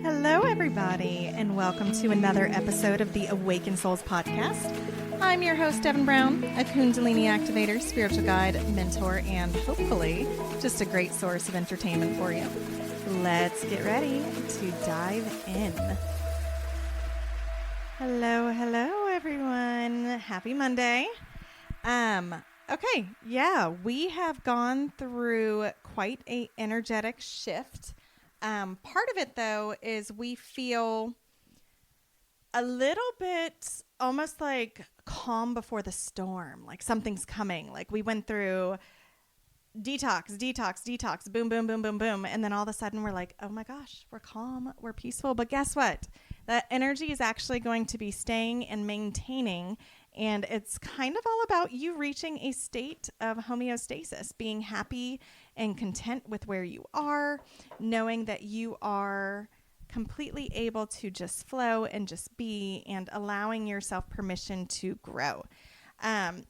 Hello, everybody, and welcome to another episode of the Awakened Souls podcast. I'm your host, Devin Brown, a Kundalini activator, spiritual guide, mentor, and hopefully just a great source of entertainment for you. Let's get ready to dive in. Hello, everyone. Happy Monday. We have gone through quite a energetic shift. Part of it, though, is we feel a little bit almost like calm before the storm, like something's coming. Like we went through detox, boom, boom, boom, boom, boom. And then all of a sudden we're like, oh my gosh, we're calm, we're peaceful. But guess what? That energy is actually going to be staying and maintaining. And it's kind of all about you reaching a state of homeostasis, being happy and content with where you are, knowing that you are completely able to just flow and just be, and allowing yourself permission to grow.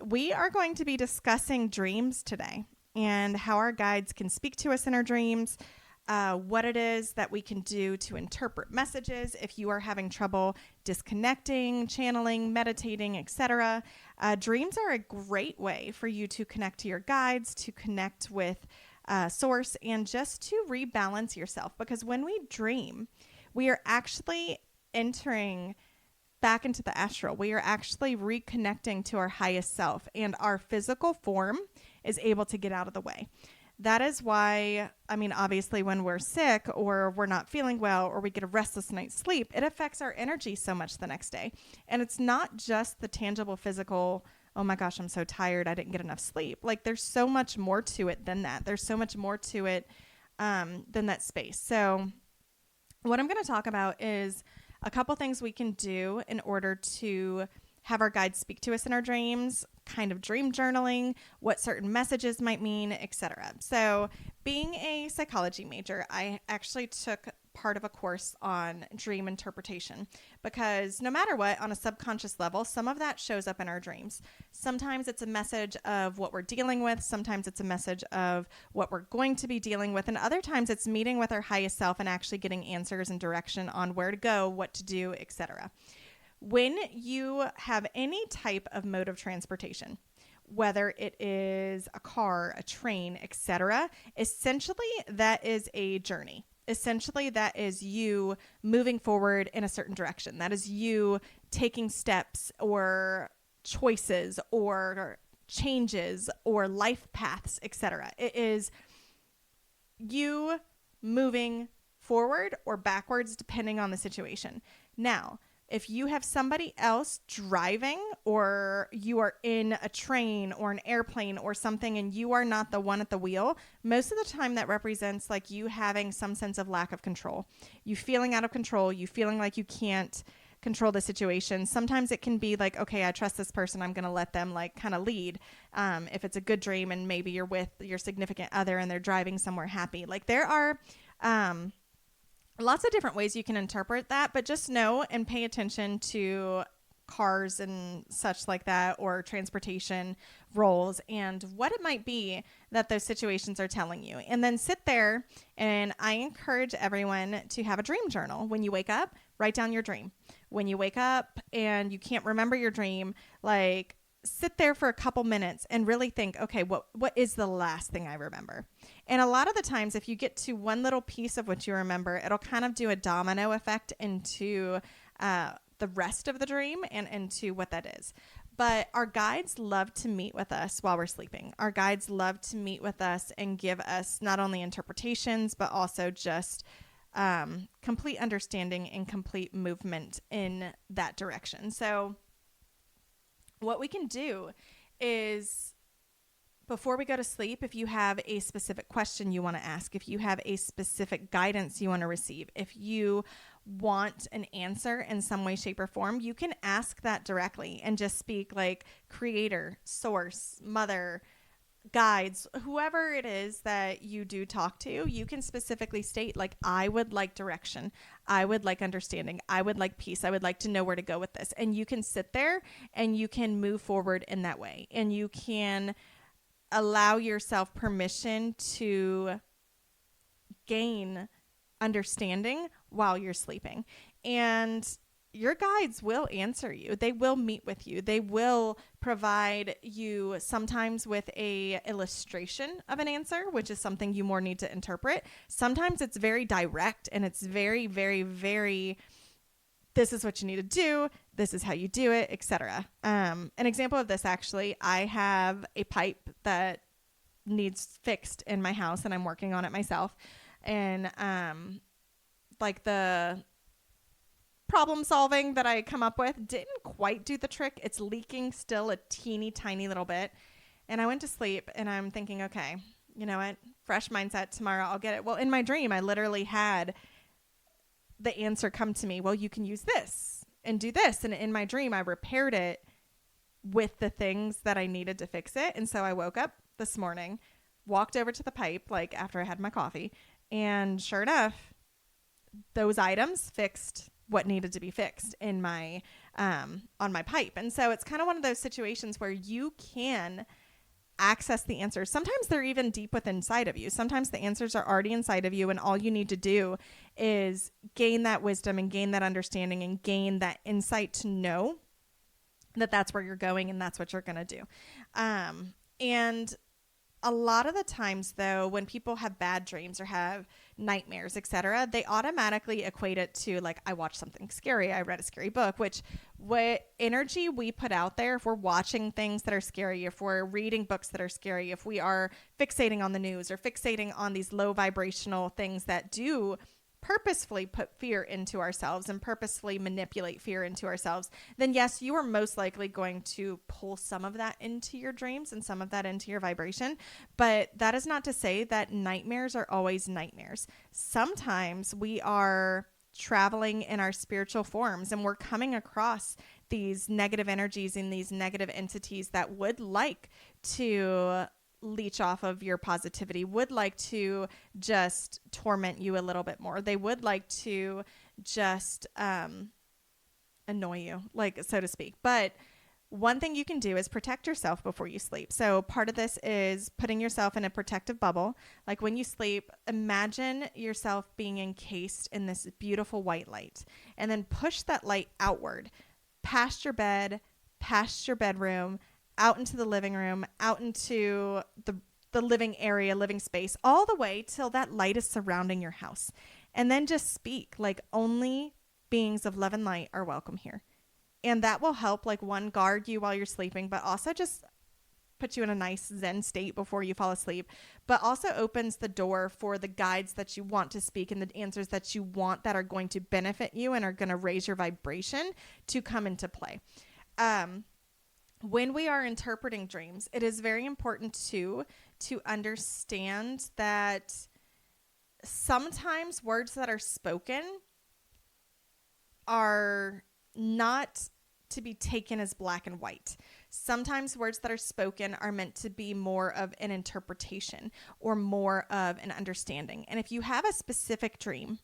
We are going to be discussing dreams today and how our guides can speak to us in our dreams, what it is that we can do to interpret messages if you are having trouble disconnecting, channeling, meditating, etc. Dreams are a great way for you to connect to your guides, to connect with source, and just to rebalance yourself. Because when we dream, we are actually entering back into the astral. We are actually reconnecting to our highest self, and our physical form is able to get out of the way. That is why, obviously when we're sick or we're not feeling well or we get a restless night's sleep, it affects our energy so much the next day. And it's not just the tangible physical, oh my gosh, I'm so tired, I didn't get enough sleep. Like there's so much more to it than that. There's so much more to it than that space. So what I'm going to talk about is a couple things we can do in order to have our guides speak to us in our dreams, kind of dream journaling, what certain messages might mean, etc. So being a psychology major, I actually took part of a course on dream interpretation because no matter what, on a subconscious level, some of that shows up in our dreams. Sometimes it's a message of what we're dealing with. Sometimes it's a message of what we're going to be dealing with. And other times it's meeting with our highest self and actually getting answers and direction on where to go, what to do, etc. When you have any type of mode of transportation, whether it is a car, a train, etc., essentially that is a journey. Essentially that is you moving forward in a certain direction. That is you taking steps or choices or changes or life paths, etc. It is you moving forward or backwards depending on the situation. Now, if you have somebody else driving or you are in a train or an airplane or something and you are not the one at the wheel, most of the time that represents like you having some sense of lack of control. You feeling out of control, you feeling like you can't control the situation. Sometimes it can be like, okay, I trust this person. I'm going to let them like kind of lead. If it's a good dream and maybe you're with your significant other and they're driving somewhere happy. Like there are lots of different ways you can interpret that, but just know and pay attention to cars and such like that, or transportation roles and what it might be that those situations are telling you. And then sit there, and I encourage everyone to have a dream journal. When you wake up, write down your dream. When you wake up and you can't remember your dream, like sit there for a couple minutes and really think, okay, what is the last thing I remember? And a lot of the times, if you get to one little piece of what you remember, it'll kind of do a domino effect into the rest of the dream and into what that is. But our guides love to meet with us while we're sleeping. Our guides love to meet with us and give us not only interpretations, but also just complete understanding and complete movement in that direction. So what we can do is, before we go to sleep, if you have a specific question you want to ask, if you have a specific guidance you want to receive, if you want an answer in some way, shape, or form, you can ask that directly and just speak like creator, source, mother, guides, whoever it is that you do talk to. You can specifically state like, I would like direction, I would like understanding, I would like peace, I would like to know where to go with this. And you can sit there and you can move forward in that way, and you can allow yourself permission to gain understanding while you're sleeping. And your guides will answer you. They will meet with you. They will provide you sometimes with a illustration of an answer, which is something you more need to interpret. Sometimes it's very direct and it's very, very, very, this is what you need to do. This is how you do it, etc. An example of this, actually, I have a pipe that needs fixed in my house and I'm working on it myself. And like the problem solving that I come up with didn't quite do the trick. It's leaking still a teeny tiny little bit. And I went to sleep and I'm thinking, okay, you know what? Fresh mindset. Tomorrow I'll get it. Well, in my dream, I literally had the answer come to me. Well, you can use this and do this. And in my dream, I repaired it with the things that I needed to fix it. And so I woke up this morning, walked over to the pipe, like after I had my coffee, and sure enough, those items fixed what needed to be fixed in my on my pipe. And so it's kind of one of those situations where you can access the answers. Sometimes they're even deep within inside of you. Sometimes the answers are already inside of you, and all you need to do is gain that wisdom and gain that understanding and gain that insight to know that that's where you're going and that's what you're going to do. And a lot of the times, though, when people have bad dreams or have nightmares, etc., they automatically equate it to, like, I watched something scary, I read a scary book, which what energy we put out there, if we're watching things that are scary, if we're reading books that are scary, if we are fixating on the news or fixating on these low vibrational things that do purposefully put fear into ourselves and purposefully manipulate fear into ourselves, then yes, you are most likely going to pull some of that into your dreams and some of that into your vibration. But that is not to say that nightmares are always nightmares. Sometimes we are traveling in our spiritual forms and we're coming across these negative energies and these negative entities that would like to leech off of your positivity, would like to just torment you a little bit more. They would like to just annoy you, like, so to speak. But one thing you can do is protect yourself before you sleep. So part of this is putting yourself in a protective bubble. Like when you sleep, imagine yourself being encased in this beautiful white light, and then push that light outward, past your bed, past your bedroom, out into the living room, out into the living area, living space, all the way till that light is surrounding your house. And then just speak like only beings of love and light are welcome here. And that will help, like, one, guard you while you're sleeping, but also just put you in a nice Zen state before you fall asleep, but also opens the door for the guides that you want to speak and the answers that you want that are going to benefit you and are going to raise your vibration to come into play. When we are interpreting dreams, it is very important to understand that sometimes words that are spoken are not to be taken as black and white. Sometimes words that are spoken are meant to be more of an interpretation or more of an understanding. And if you have a specific dream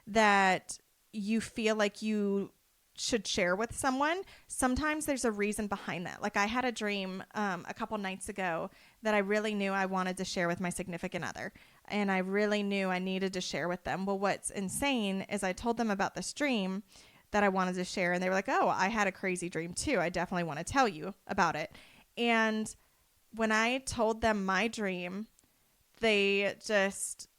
that you feel like you should share with someone, sometimes there's a reason behind that. Like I had a dream a couple nights ago that I really knew I wanted to share with my significant other, and I really knew I needed to share with them. Well, what's insane is I told them about this dream that I wanted to share, and they were like, oh, I had a crazy dream too. I definitely want to tell you about it. And when I told them my dream, they just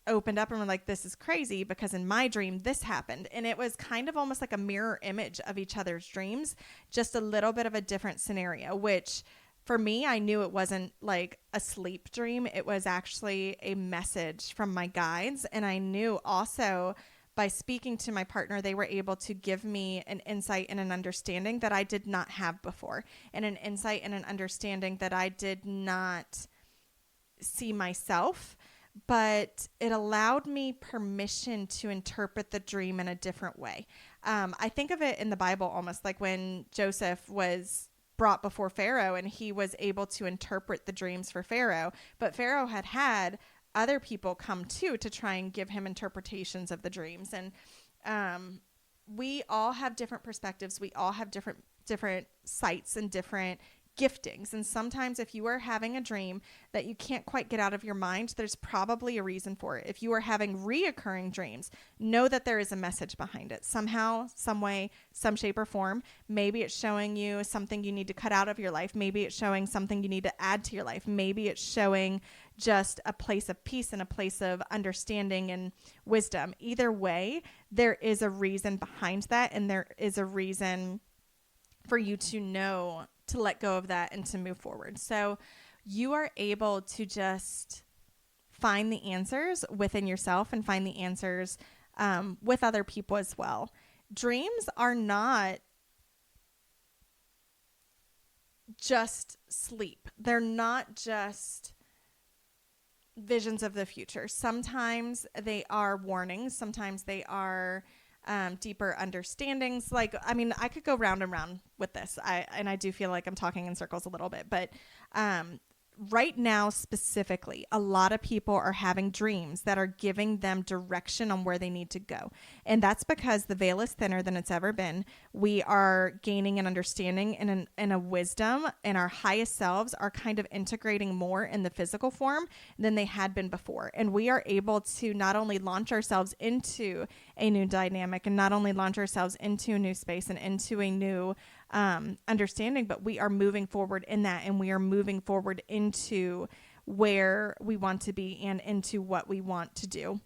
opened up and were like, this is crazy because in my dream this happened. And it was kind of almost like a mirror image of each other's dreams, just a little bit of a different scenario, which for me, I knew it wasn't like a sleep dream. It was actually a message from my guides. And I knew also by speaking to my partner, they were able to give me an insight and an understanding that I did not have before, and an insight and an understanding that I did not see myself. But it allowed me permission to interpret the dream in a different way. I think of it in the Bible almost like when Joseph was brought before Pharaoh and he was able to interpret the dreams for Pharaoh. But Pharaoh had other people come too to try and give him interpretations of the dreams. And we all have different perspectives. We all have different sights and different giftings. And sometimes if you are having a dream that you can't quite get out of your mind, there's probably a reason for it. If you are having reoccurring dreams, know that there is a message behind it. Somehow, some way, some shape or form. Maybe it's showing you something you need to cut out of your life. Maybe it's showing something you need to add to your life. Maybe it's showing just a place of peace and a place of understanding and wisdom. Either way, there is a reason behind that, and there is a reason for you to know to let go of that and to move forward. So you are able to just find the answers within yourself and find the answers with other people as well. Dreams are not just sleep. They're not just visions of the future. Sometimes they are warnings. Sometimes they are deeper understandings. Like, I mean, I could go round and round with this. I do feel like I'm talking in circles a little bit, but right now specifically, a lot of people are having dreams that are giving them direction on where they need to go. And that's because the veil is thinner than it's ever been. We are gaining an understanding and a wisdom, and our highest selves are kind of integrating more in the physical form than they had been before. And we are able to not only launch ourselves into a new dynamic and not only launch ourselves into a new space and into a new understanding, but we are moving forward in that, and we are moving forward into where we want to be and into what we want to do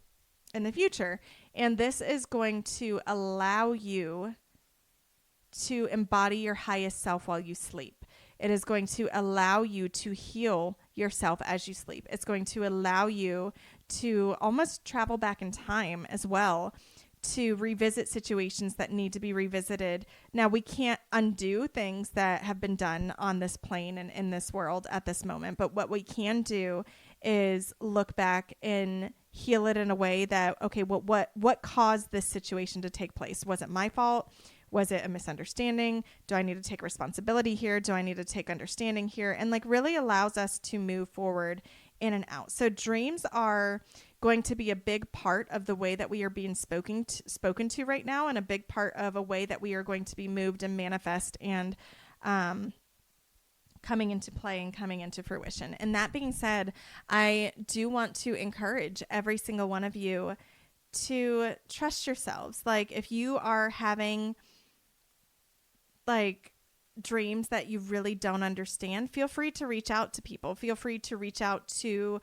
in the future. And this is going to allow you to embody your highest self while you sleep. It is going to allow you to heal yourself as you sleep. It's going to allow you to almost travel back in time as well, to revisit situations that need to be revisited. Now, we can't undo things that have been done on this plane and in this world at this moment, but what we can do is look back and heal it in a way that, okay, well, what caused this situation to take place? Was it my fault? Was it a misunderstanding? Do I need to take responsibility here? Do I need to take understanding here? And like really allows us to move forward in and out. So dreams are going to be a big part of the way that we are being spoken to right now, and a big part of a way that we are going to be moved and manifest and coming into play and coming into fruition. And that being said, I do want to encourage every single one of you to trust yourselves. Like if you are having like dreams that you really don't understand, feel free to reach out to people. Feel free to reach out to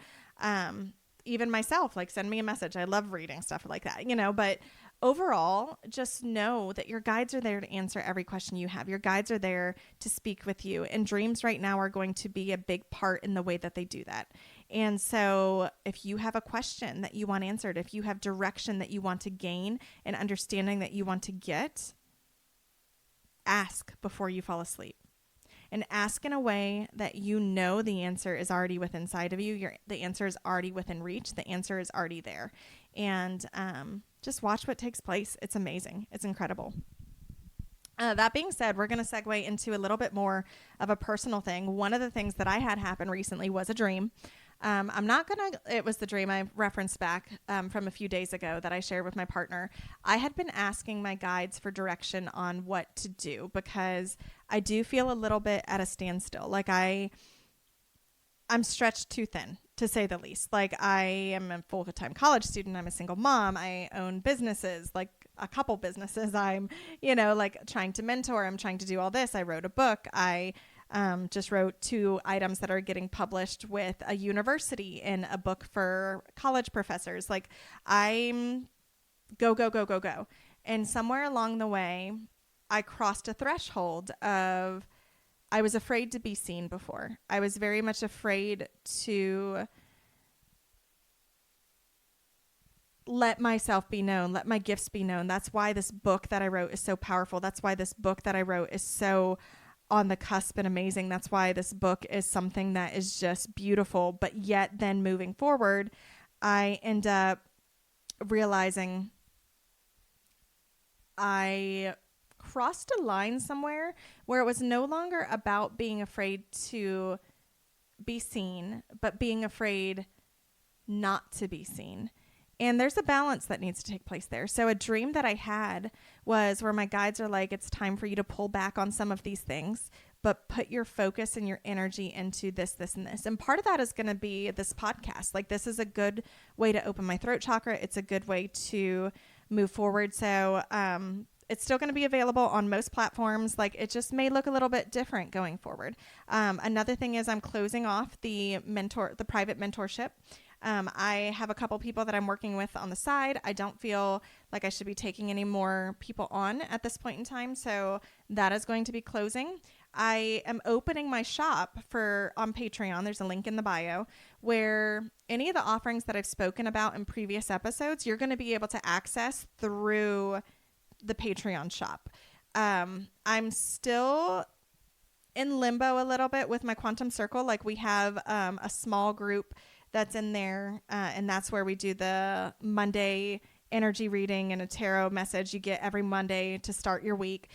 even myself, like send me a message. I love reading stuff like that, but overall, just know that your guides are there to answer every question you have. Your guides are there to speak with you, and dreams right now are going to be a big part in the way that they do that. And so if you have a question that you want answered, if you have direction that you want to gain and understanding that you want to get, ask before you fall asleep. And ask in a way that you know the answer is already within inside of you. The answer is already within reach. The answer is already there. And just watch what takes place. It's amazing. It's incredible. That being said, we're going to segue into a little bit more of a personal thing. One of the things that I had happen recently was a dream. It was the dream I referenced back from a few days ago that I shared with my partner. I had been asking my guides for direction on what to do because I do feel a little bit at a standstill. Like I'm stretched too thin, to say the least. Like I am a full-time college student. I'm a single mom. I own businesses, like a couple businesses. I'm, like trying to mentor. I'm trying to do all this. I wrote a book. I just wrote 2 items that are getting published with a university in a book for college professors. Like I'm go. And somewhere along the way, I crossed a threshold of, I was afraid to be seen before. I was very much afraid to let myself be known, let my gifts be known. That's why this book that I wrote is so powerful. That's why this book that I wrote is so on the cusp and amazing. That's why this book is something that is just beautiful. But yet then moving forward, I end up realizing I crossed a line somewhere where it was no longer about being afraid to be seen, but being afraid not to be seen. And there's a balance that needs to take place there. So a dream that I had was where my guides are like, it's time for you to pull back on some of these things. but put your focus and your energy into this, this, and this. And part of that is going to be this podcast. Like, this is a good way to open my throat chakra. It's a good way to move forward. So, it's still going to be available on most platforms. Like, it just may look a little bit different going forward. Another thing is I'm closing off the private mentorship. I have a couple people that I'm working with on the side. I don't feel like I should be taking any more people on at this point in time. So that is going to be closing. I am opening my shop on Patreon. There's a link in the bio where any of the offerings that I've spoken about in previous episodes, you're going to be able to access through the Patreon shop. I'm still in limbo a little bit with my Quantum Circle. Like, we have a small group that's in there, and that's where we do the Monday energy reading and a tarot message you get every Monday to start your week,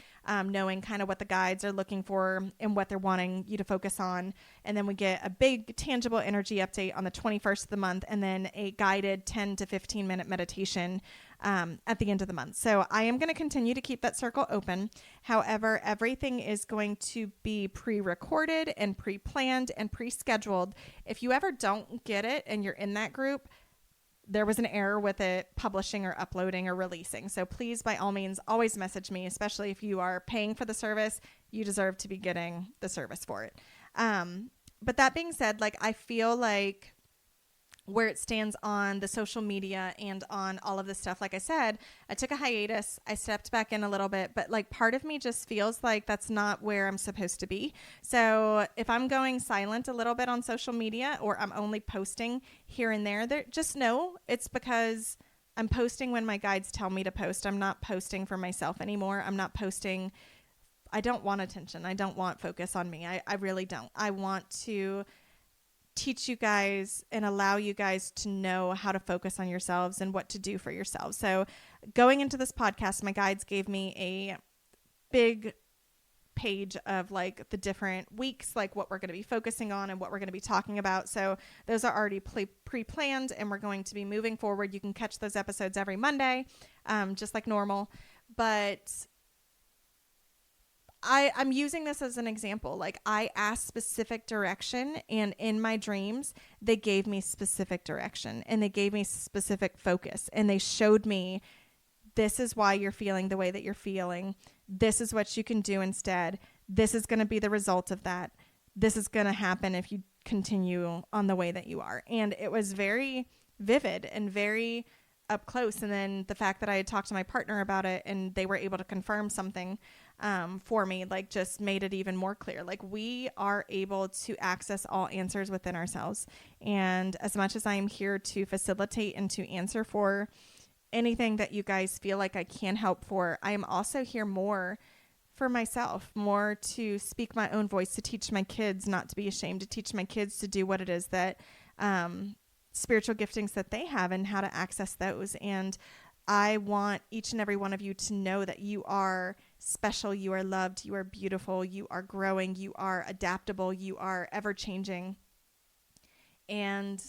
knowing kind of what the guides are looking for and what they're wanting you to focus on. And then we get a big tangible energy update on the 21st of the month, and then a guided 10 to 15 minute meditation at the end of the month. So I am going to continue to keep that circle open. However, everything is going to be pre-recorded and pre-planned and pre-scheduled. If you ever don't get it and you're in that group, there was an error with it publishing or uploading or releasing. So please, by all means, always message me, especially if you are paying for the service. You deserve to be getting the service for it. But that being said, like, I feel like where it stands on the social media and on all of this stuff, like I said, I took a hiatus. I stepped back in a little bit, but like, part of me just feels like that's not where I'm supposed to be. So if I'm going silent a little bit on social media, or I'm only posting here and there, just know it's because I'm posting when my guides tell me to post. I'm not posting for myself anymore. I'm not posting. I don't want attention. I don't want focus on me. I really don't. I want to teach you guys and allow you guys to know how to focus on yourselves and what to do for yourselves. So going into this podcast, my guides gave me a big page of like the different weeks, like what we're going to be focusing on and what we're going to be talking about. So those are already pre-planned, and we're going to be moving forward. You can catch those episodes every Monday, just like normal. But I'm using this as an example. Like, I asked specific direction, and in my dreams, they gave me specific direction, and they gave me specific focus, and they showed me, this is why you're feeling the way that you're feeling. This is what you can do instead. This is going to be the result of that. This is going to happen if you continue on the way that you are. And it was very vivid and very up close. And then the fact that I had talked to my partner about it and they were able to confirm something for me, like, just made it even more clear. Like, we are able to access all answers within ourselves. And as much as I am here to facilitate and to answer for anything that you guys feel like I can help for, I am also here more for myself, more to speak my own voice, to teach my kids not to be ashamed, to teach my kids to do what it is that spiritual giftings that they have and how to access those. And I want each and every one of you to know that you are special, you are loved, you are beautiful, you are growing, you are adaptable, you are ever changing, and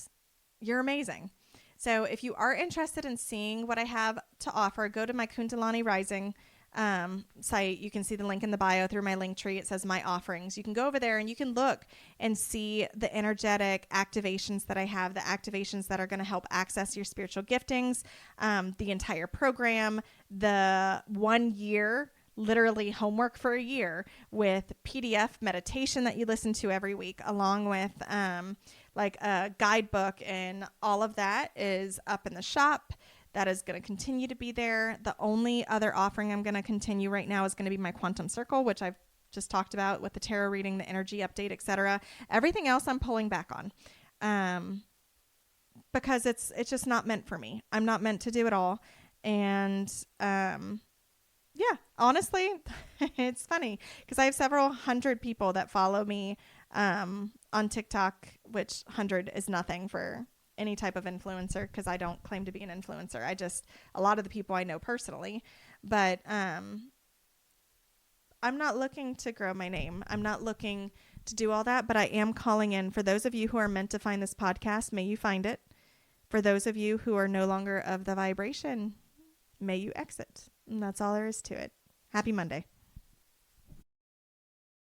you're amazing. So if you are interested in seeing what I have to offer, go to my Kundalini Rising site. You can see the link in the bio through my link tree. It says my offerings. You can go over there and you can look and see the energetic activations that I have, the activations that are going to help access your spiritual giftings, the entire program, the 1 year, literally homework for a year with PDF meditation that you listen to every week, along with like a guidebook, and all of that is up in the shop. That is going to continue to be there. The only other offering I'm going to continue right now is going to be my Quantum Circle, which I've just talked about with the tarot reading, the energy update, etc. Everything else I'm pulling back on because it's just not meant for me. I'm not meant to do it all. And yeah, honestly, it's funny because I have several hundred people that follow me on TikTok, which 100 is nothing for any type of influencer, because I don't claim to be an influencer. A lot of the people I know personally, but I'm not looking to grow my name. I'm not looking to do all that, but I am calling in for those of you who are meant to find this podcast. May you find it. For those of you who are no longer of the vibration, may you exit. And that's all there is to it. Happy Monday.